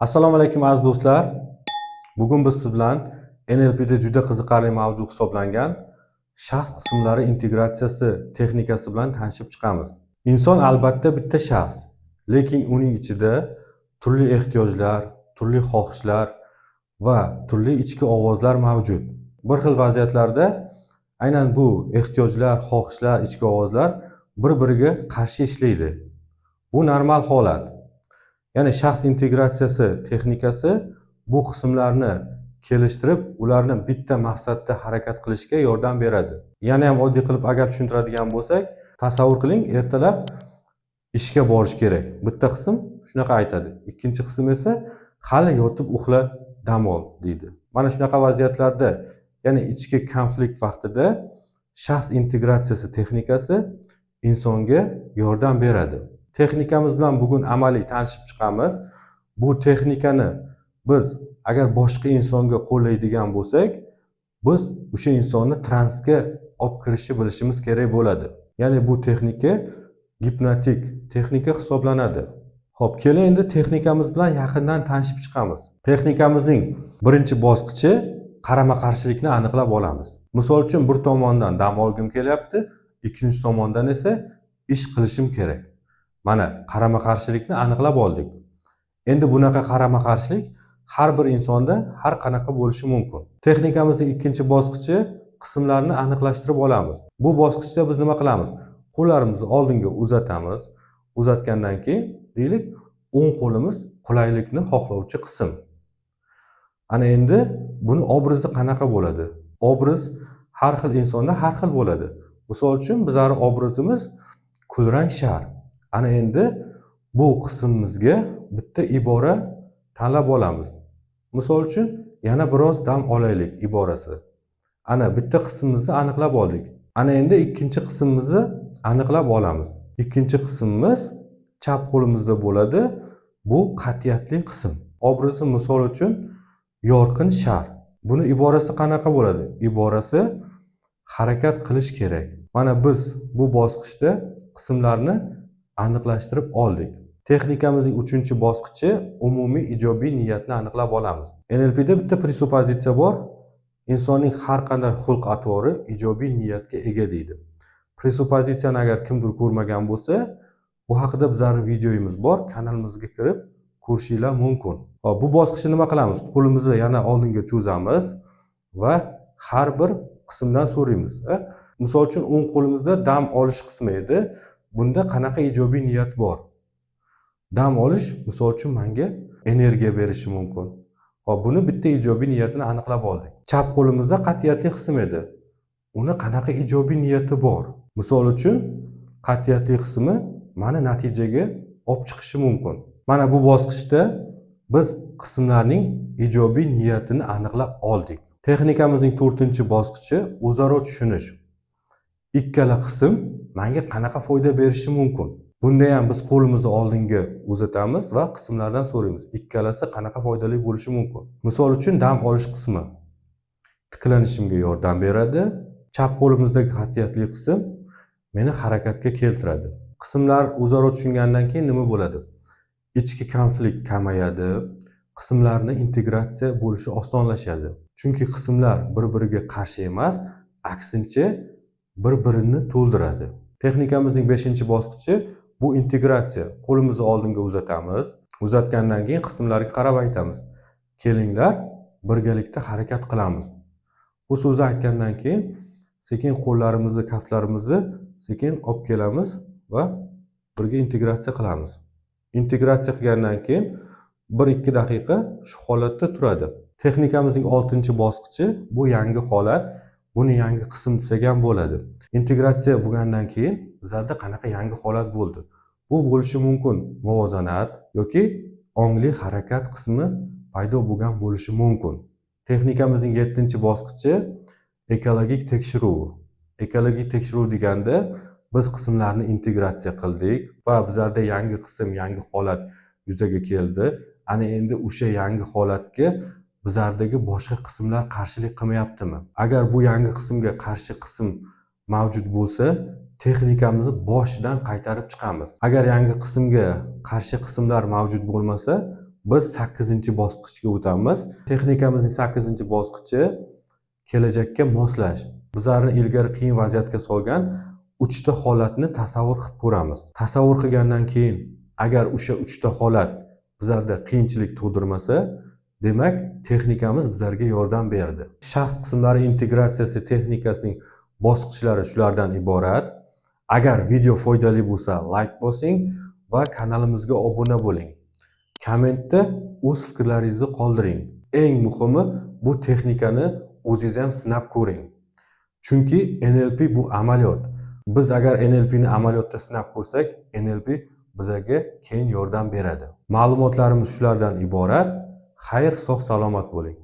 Assalomu alaykum aziz do'stlar. Bugun biz siz bilan NLP'da juda qiziqarli mavzu hisoblangan shaxs qismlari integratsiyasi texnikasi bilan tanishib chiqamiz. Inson albatta bitta shaxs, lekin uning ichida turli ehtiyojlar, turli xohishlar va turli ichki ovozlar mavjud. Bir xil vaziyatlarda aynan bu ehtiyojlar, xohishlar, ichki ovozlar bir-biriga qarshi ishlaydi. Bu normal holat. Ya'ni shaxs integratsiyasi texnikasi bu qismlarni kelishtirib, ularni bitta maqsadda harakat qilishga yordam beradi. Yana ham oddiy qilib agar tushuntiradigan bo'lsak, tasavvur qiling, ertalab ishga borish kerak. Bitta qism shunaqa aytadi, ikkinchi qism esa hali yotib uxla, dam ol deydi. Mana shunaqa vaziyatlarda, ya'ni ichki konflikt vaqtida shaxs integratsiyasi texnikasi insonga yordam beradi. Texnikamiz bilan bugun amaliy tanishib chiqamiz. Bu texnikani biz agar boshqa insonga qo'llaydigan bo'lsak, biz o'sha insonni transga olib kirishni bilishimiz kerak bo'ladi. Ya'ni bu texnika gipnotik texnika hisoblanadi. Xo'p, keling endi texnikamiz bilan yaqindan tanishib chiqamiz. Texnikamizning birinchi bosqichi qarama-qarshilikni aniqlab olamiz. Misol uchun bir tomondan dam olgim kelyapti, ikkinchi tomondan esa ish qilishim kerak. Mana qarama-qarshilikni aniqlab oldik. Endi bunaqa qarama-qarshilik har bir insonda har qanaqa bo'lishi mumkin. Texnikamizning ikkinchi bosqichi qismlarni aniqlashtirib olamiz. Bu bosqichda biz nima qilamiz? Qo'llarimizni oldinga uzatamiz. Uzatgandan keyin deylik, o'ng qo'limiz qulaylikni xohlovchi qism. Ana endi buni obrazi qanaqa bo'ladi? Obraz har xil insonda har xil bo'ladi. Misol uchun bizning obrazimiz kulrang shar. Ana endi bu qismimizga bitta ibora tanlab olamiz. Misol uchun yana biroz dam olaylik iborasi. Ana bitta qismimizni aniqlab oldik. Ana endi ikkinchi qismimizni aniqlab olamiz. Ikkinchi qismimiz chap qo'limizda bo'ladi. Bu qat'iyatli qism. Obrazi misol uchun yorqin shar. Buni iborasi qanaqa bo'ladi? Iborasi harakat qilish kerak. Mana biz bu bosqichda qismlarni aniqlashtirib oldik. Texnikamizning 3-bosqichi umumiy ijobiy niyatni aniqlab olamiz. NLPda bitta presupozitsiya bor. Insonning har qanday xulq-atvori ijobiy niyatga ega deydi. Presupozitsiyani agar kimdir ko'rmagan bo'lsa, bu haqida bizning videoyimiz bor, kanalimizga kirib ko'rishingiz mumkin. Bu bosqichda nima qilamiz? Qo'limizni yana oldinga cho'zamiz va har bir qismdan so'raymiz. Misol uchun o'ng qo'limizda dam olish qismi edi. Bunda qanaqa ijobiy niyat bor? Dam olish misol uchun menga energiya berishi mumkin. Hop, buni bitta ijobiy niyatini aniqlab oldik. Chap qo'limizda qat'iyatli qism edi. Uni qanaqa ijobiy niyati bor? Misol uchun qat'iyatli qismi meni natijaga olib chiqishi mumkin. Mana bu bosqichda biz qismlarning ijobiy niyatini aniqlab oldik. Texnikamizning 4-bosqichi o'zaro tushunish. Ikkala qism menga qanaqa foyda berishi mumkin? Bunda ham biz qo'limizni oldinga uzatamiz va qismlardan so'raymiz. Ikkalasi qanaqa foydali bo'lishi mumkin? Misol uchun dam olish qismi tiklanishimga yordam beradi. Chap qo'limizdagi qat'iyatli qism meni harakatga keltiradi. Qismlar o'zaro tushungandan keyin nima bo'ladi? Ichki konflikt kamayadi. Qismlarning integratsiya bo'lishi osonlashadi. Chunki qismlar bir-biriga qarshi emas, aksincha bir-birini to'ldiradi. Texnikamizning 5-bosqichi bu integratsiya. Qo'limizni oldinga uzatamiz. Uzatgandan keyin qismlarga qarab aytamiz. Kelinglar, birgalikda harakat qilamiz. Bu so'zni aytgandan keyin sekin qo'llarimizni, kaftlarimizni sekin olib kelamiz va birga integratsiya qilamiz. Integratsiya qilgandan keyin 1-2 daqiqa shu holatda turadi. Texnikamizning 6-bosqichi bu yangi holat. Buni yangi qism desak ham bo'ladi. Integratsiya bo'lgandan keyin bizlarda qanaqa yangi holat bo'ldi? Bu bo'lishi mumkin muvozanat yoki ongli harakat qismi paydo bo'lgan bo'lishi mumkin. Texnikamizning 7-bosqichi ekologik tekshiruv. Ekologik tekshiruv deganda biz qismlarni integratsiya qildik va bizlarda yangi qism, yangi holat yuzaga keldi. Ana endi o'sha yangi holatga bizlardagi boshqa qismlar qarshilik qilmayaptimi? Agar bu yangi qismga qarshi qism mavjud bo'lsa, texnikamizni boshidan qaytarib chiqamiz. Agar yangi qismga qarshi qismlar mavjud bo'lmasa, biz 8-bosqichga o'tamiz. Texnikamizning 8-bosqichi kelajakka moslash. Bizlarni ilgari qiyin vaziyatga solgan 3 ta holatni tasavvur qilib ko'ramiz. Tasavvur qilgandan keyin agar o'sha 3 ta holat bizlarda qiyinchilik tug'dirmasa, demak texnikamiz bizlarga yordam berdi. Shaxs qismlari integratsiyasi texnikasining bosqichlari shulardan iborat. Agar video foydali bo'lsa, like bosing va kanalimizga obuna bo'ling. Kommentda o'z fikrlaringizni qoldiring. Eng muhimi, bu texnikani o'zingiz ham sinab ko'ring. Chunki NLP bu amaliyot. Biz agar NLP ni amaliyotda sinab ko'rsak, NLP bizga keyin yordam beradi. Ma'lumotlarimiz shulardan iborat. Xayr, sog' salomat bo'ling.